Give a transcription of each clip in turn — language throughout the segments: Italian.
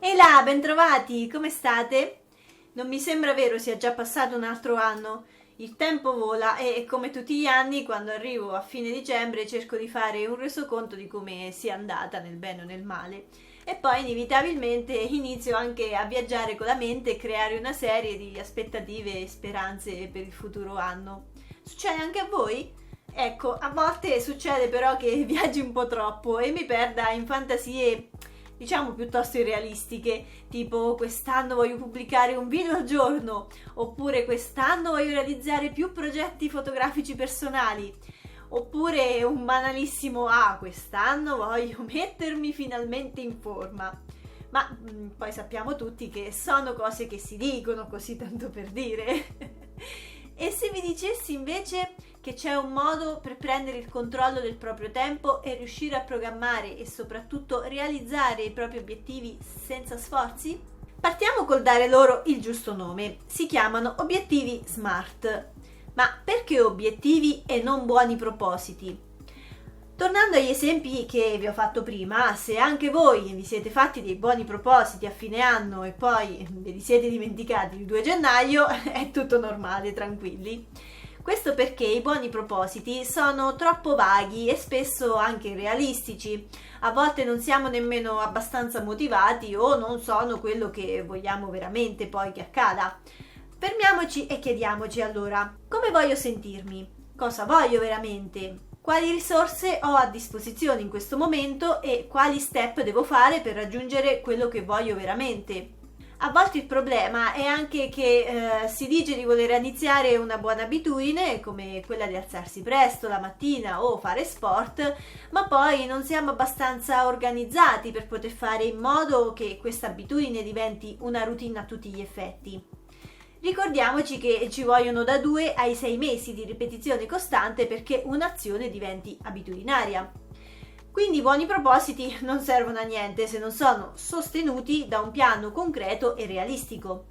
Ehi là, bentrovati, come state? Non mi sembra vero sia già passato un altro anno. Il tempo vola e come tutti gli anni, quando arrivo a fine dicembre, cerco di fare un resoconto di come sia andata nel bene o nel male. E poi inevitabilmente inizio anche a viaggiare con la mente e creare una serie di aspettative e speranze per il futuro anno. Succede anche a voi? Ecco, a volte succede però che viaggi un po' troppo e mi perda in fantasie diciamo piuttosto irrealistiche, tipo quest'anno voglio pubblicare un video al giorno, oppure quest'anno voglio realizzare più progetti fotografici personali, oppure un banalissimo quest'anno voglio mettermi finalmente in forma. Ma poi sappiamo tutti che sono cose che si dicono così tanto per dire. E se vi dicessi invece che c'è un modo per prendere il controllo del proprio tempo e riuscire a programmare e soprattutto realizzare i propri obiettivi senza sforzi? Partiamo col dare loro il giusto nome. Si chiamano obiettivi SMART. Ma perché obiettivi e non buoni propositi? Tornando agli esempi che vi ho fatto prima, se anche voi vi siete fatti dei buoni propositi a fine anno e poi ve li siete dimenticati il 2 gennaio, è tutto normale, tranquilli. Questo perché i buoni propositi sono troppo vaghi e spesso anche irrealistici. A volte non siamo nemmeno abbastanza motivati o non sono quello che vogliamo veramente poi che accada. Fermiamoci e chiediamoci allora, come voglio sentirmi? Cosa voglio veramente? Quali risorse ho a disposizione in questo momento e quali step devo fare per raggiungere quello che voglio veramente? A volte il problema è anche che si dice di voler iniziare una buona abitudine come quella di alzarsi presto la mattina o fare sport, ma poi non siamo abbastanza organizzati per poter fare in modo che questa abitudine diventi una routine a tutti gli effetti. Ricordiamoci che ci vogliono da 2 ai 6 mesi di ripetizione costante perché un'azione diventi abitudinaria. Quindi i buoni propositi non servono a niente se non sono sostenuti da un piano concreto e realistico.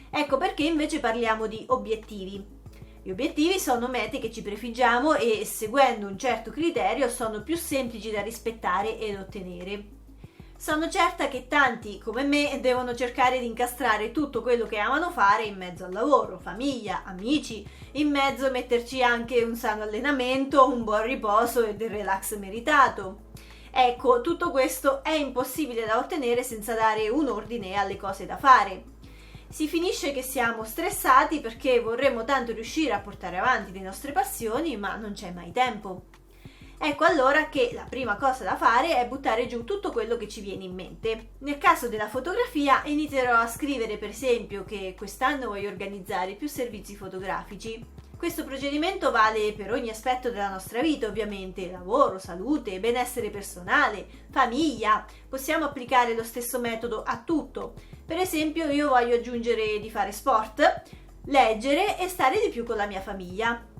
Ecco perché invece parliamo di obiettivi. Gli obiettivi sono mete che ci prefiggiamo e seguendo un certo criterio sono più semplici da rispettare ed ottenere. Sono certa che tanti come me devono cercare di incastrare tutto quello che amano fare in mezzo al lavoro, famiglia, amici, in mezzo metterci anche un sano allenamento, un buon riposo e del relax meritato. Ecco, tutto questo è impossibile da ottenere senza dare un ordine alle cose da fare. Si finisce che siamo stressati perché vorremmo tanto riuscire a portare avanti le nostre passioni, ma non c'è mai tempo. Ecco allora che la prima cosa da fare è buttare giù tutto quello che ci viene in mente. Nel caso della fotografia inizierò a scrivere per esempio che quest'anno voglio organizzare più servizi fotografici. Questo procedimento vale per ogni aspetto della nostra vita ovviamente, lavoro, salute, benessere personale, famiglia. Possiamo applicare lo stesso metodo a tutto. Per esempio io voglio aggiungere di fare sport, leggere e stare di più con la mia famiglia.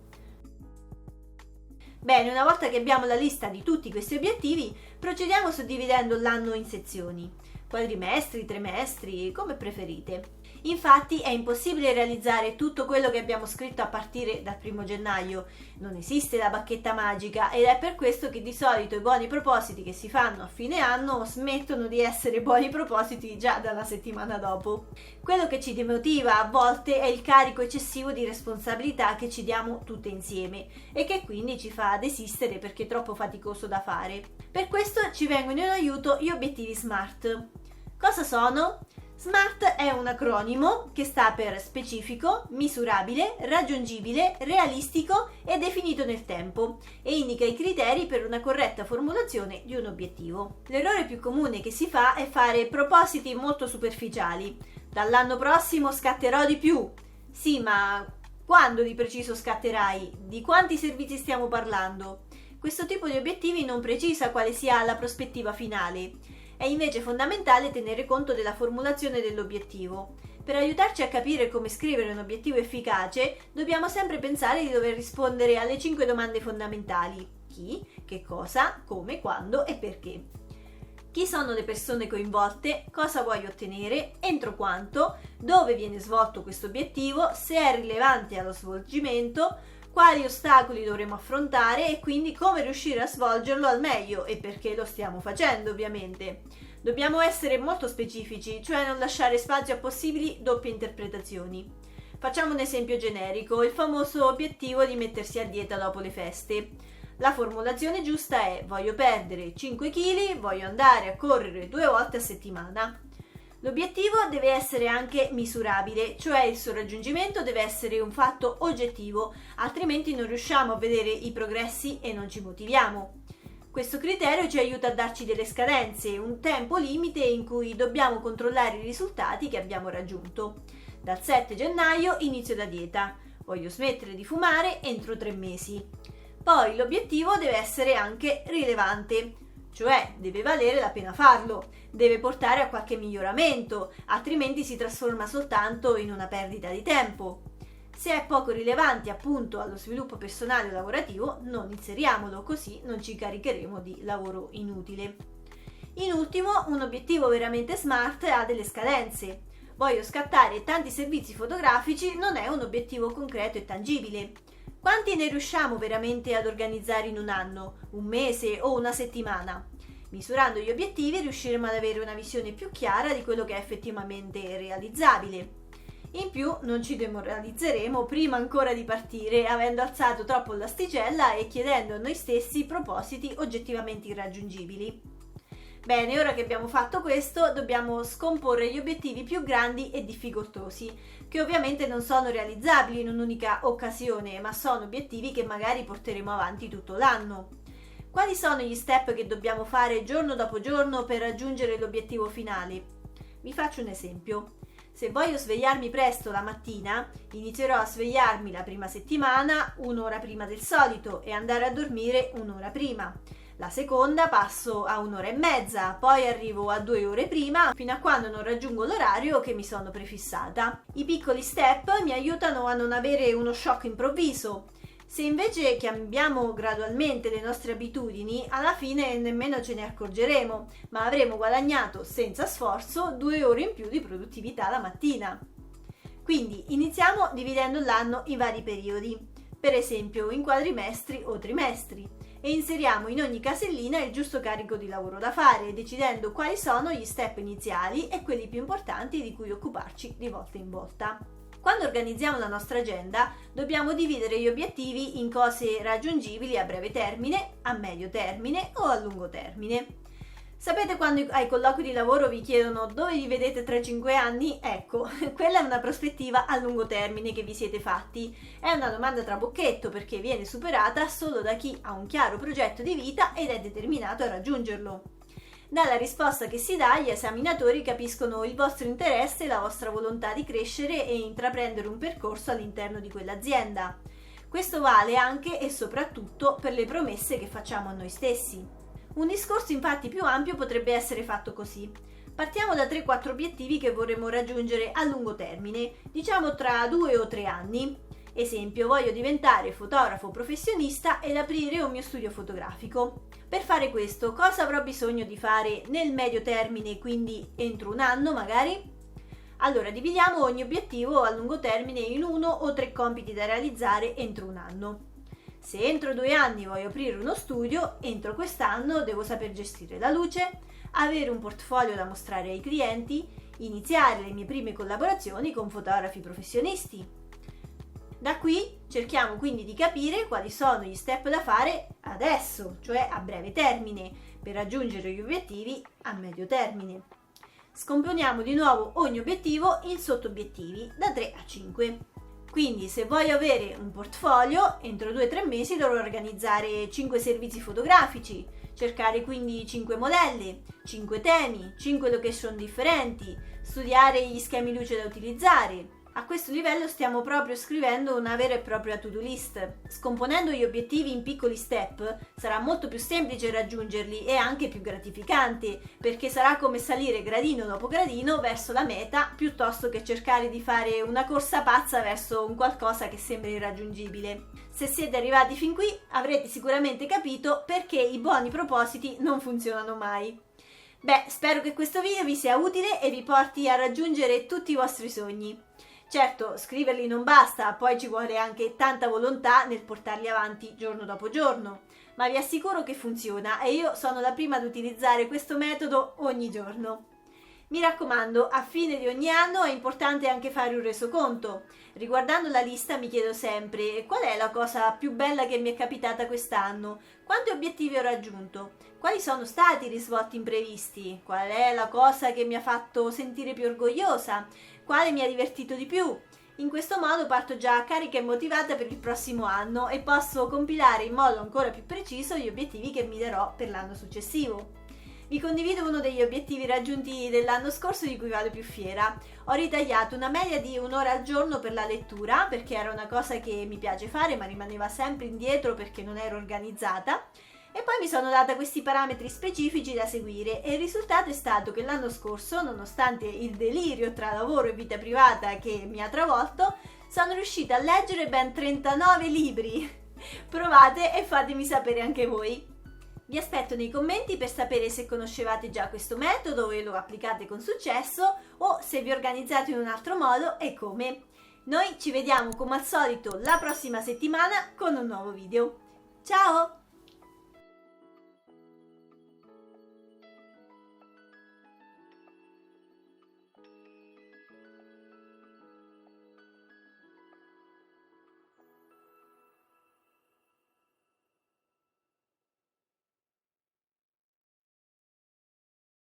Bene, una volta che abbiamo la lista di tutti questi obiettivi, procediamo suddividendo l'anno in sezioni, quadrimestri, trimestri, come preferite. Infatti è impossibile realizzare tutto quello che abbiamo scritto a partire dal 1 gennaio, non esiste la bacchetta magica ed è per questo che di solito i buoni propositi che si fanno a fine anno smettono di essere buoni propositi già dalla settimana dopo. Quello che ci demotiva a volte è il carico eccessivo di responsabilità che ci diamo tutte insieme e che quindi ci fa desistere perché è troppo faticoso da fare. Per questo ci vengono in aiuto gli obiettivi SMART. Cosa sono? SMART è un acronimo che sta per specifico, misurabile, raggiungibile, realistico e definito nel tempo e indica i criteri per una corretta formulazione di un obiettivo. L'errore più comune che si fa è fare propositi molto superficiali. Dall'anno prossimo scatterò di più. Sì, ma quando di preciso scatterai? Di quanti servizi stiamo parlando? Questo tipo di obiettivi non precisa quale sia la prospettiva finale. È invece fondamentale tenere conto della formulazione dell'obiettivo. Per aiutarci a capire come scrivere un obiettivo efficace, dobbiamo sempre pensare di dover rispondere alle 5 domande fondamentali: chi, che cosa, come, quando e perché. Chi sono le persone coinvolte, cosa voglio ottenere, entro quanto, dove viene svolto questo obiettivo, se è rilevante allo svolgimento, quali ostacoli dovremo affrontare e quindi come riuscire a svolgerlo al meglio e perché lo stiamo facendo ovviamente. Dobbiamo essere molto specifici, cioè non lasciare spazio a possibili doppie interpretazioni. Facciamo un esempio generico, il famoso obiettivo di mettersi a dieta dopo le feste. La formulazione giusta è: voglio perdere 5 kg, voglio andare a correre 2 volte a settimana. L'obiettivo deve essere anche misurabile, cioè il suo raggiungimento deve essere un fatto oggettivo, altrimenti non riusciamo a vedere i progressi e non ci motiviamo. Questo criterio ci aiuta a darci delle scadenze, un tempo limite in cui dobbiamo controllare i risultati che abbiamo raggiunto. Dal 7 gennaio inizio la dieta, voglio smettere di fumare entro 3 mesi. Poi l'obiettivo deve essere anche rilevante, cioè deve valere la pena farlo, deve portare a qualche miglioramento, altrimenti si trasforma soltanto in una perdita di tempo. Se è poco rilevante appunto allo sviluppo personale o lavorativo, non inseriamolo, così non ci caricheremo di lavoro inutile. In ultimo, un obiettivo veramente smart ha delle scadenze. Voglio scattare tanti servizi fotografici non è un obiettivo concreto e tangibile. Quanti ne riusciamo veramente ad organizzare in un anno, un mese o una settimana? Misurando gli obiettivi riusciremo ad avere una visione più chiara di quello che è effettivamente realizzabile. In più non ci demoralizzeremo prima ancora di partire, avendo alzato troppo l'asticella e chiedendo a noi stessi propositi oggettivamente irraggiungibili. Bene, ora che abbiamo fatto questo, dobbiamo scomporre gli obiettivi più grandi e difficoltosi, che ovviamente non sono realizzabili in un'unica occasione, ma sono obiettivi che magari porteremo avanti tutto l'anno. Quali sono gli step che dobbiamo fare giorno dopo giorno per raggiungere l'obiettivo finale? Vi faccio un esempio. Se voglio svegliarmi presto la mattina, inizierò a svegliarmi la prima settimana un'ora prima del solito e andare a dormire un'ora prima. La seconda passo a un'ora e mezza, poi arrivo a 2 ore prima, fino a quando non raggiungo l'orario che mi sono prefissata. I piccoli step mi aiutano a non avere uno shock improvviso. Se invece cambiamo gradualmente le nostre abitudini, alla fine nemmeno ce ne accorgeremo, ma avremo guadagnato senza sforzo 2 ore in più di produttività la mattina. Quindi iniziamo dividendo l'anno in vari periodi, per esempio in quadrimestri o trimestri, e inseriamo in ogni casellina il giusto carico di lavoro da fare, decidendo quali sono gli step iniziali e quelli più importanti di cui occuparci di volta in volta. Quando organizziamo la nostra agenda, dobbiamo dividere gli obiettivi in cose raggiungibili a breve termine, a medio termine o a lungo termine. Sapete quando ai colloqui di lavoro vi chiedono dove vi vedete tra 5 anni? Ecco, quella è una prospettiva a lungo termine che vi siete fatti. È una domanda trabocchetto perché viene superata solo da chi ha un chiaro progetto di vita ed è determinato a raggiungerlo. Dalla risposta che si dà, gli esaminatori capiscono il vostro interesse e la vostra volontà di crescere e intraprendere un percorso all'interno di quell'azienda. Questo vale anche e soprattutto per le promesse che facciamo a noi stessi. Un discorso infatti più ampio potrebbe essere fatto così. Partiamo da 3-4 obiettivi che vorremmo raggiungere a lungo termine, diciamo tra 2 o 3 anni. Esempio, voglio diventare fotografo professionista ed aprire un mio studio fotografico. Per fare questo, cosa avrò bisogno di fare nel medio termine, quindi entro un anno magari? Allora, dividiamo ogni obiettivo a lungo termine in 1 o 3 compiti da realizzare entro un anno. Se entro 2 anni voglio aprire uno studio, entro quest'anno devo saper gestire la luce, avere un portfolio da mostrare ai clienti, iniziare le mie prime collaborazioni con fotografi professionisti. Da qui cerchiamo quindi di capire quali sono gli step da fare adesso, cioè a breve termine, per raggiungere gli obiettivi a medio termine. Scomponiamo di nuovo ogni obiettivo in sottobiettivi da 3 a 5. Quindi se voglio avere un portfolio, entro 2-3 mesi dovrò organizzare 5 servizi fotografici, cercare quindi 5 modelli, 5 temi, 5 location differenti, studiare gli schemi luce da utilizzare. A questo livello stiamo proprio scrivendo una vera e propria to-do list. Scomponendo gli obiettivi in piccoli step sarà molto più semplice raggiungerli e anche più gratificante, perché sarà come salire gradino dopo gradino verso la meta piuttosto che cercare di fare una corsa pazza verso un qualcosa che sembra irraggiungibile. Se siete arrivati fin qui avrete sicuramente capito perché i buoni propositi non funzionano mai. Beh, spero che questo video vi sia utile e vi porti a raggiungere tutti i vostri sogni. Certo, scriverli non basta, poi ci vuole anche tanta volontà nel portarli avanti giorno dopo giorno, ma vi assicuro che funziona e io sono la prima ad utilizzare questo metodo ogni giorno. Mi raccomando, a fine di ogni anno è importante anche fare un resoconto. Riguardando la lista mi chiedo sempre qual è la cosa più bella che mi è capitata quest'anno, quanti obiettivi ho raggiunto, quali sono stati i risvolti imprevisti, qual è la cosa che mi ha fatto sentire più orgogliosa, quale mi ha divertito di più. In questo modo parto già carica e motivata per il prossimo anno e posso compilare in modo ancora più preciso gli obiettivi che mi darò per l'anno successivo. Vi condivido uno degli obiettivi raggiunti dell'anno scorso di cui vado più fiera. Ho ritagliato una media di 1 ora al giorno per la lettura, perché era una cosa che mi piace fare ma rimaneva sempre indietro perché non ero organizzata. E poi mi sono data questi parametri specifici da seguire e il risultato è stato che l'anno scorso, nonostante il delirio tra lavoro e vita privata che mi ha travolto, sono riuscita a leggere ben 39 libri. Provate e fatemi sapere anche voi. Vi aspetto nei commenti per sapere se conoscevate già questo metodo e lo applicate con successo o se vi organizzate in un altro modo e come. Noi ci vediamo come al solito la prossima settimana con un nuovo video. Ciao!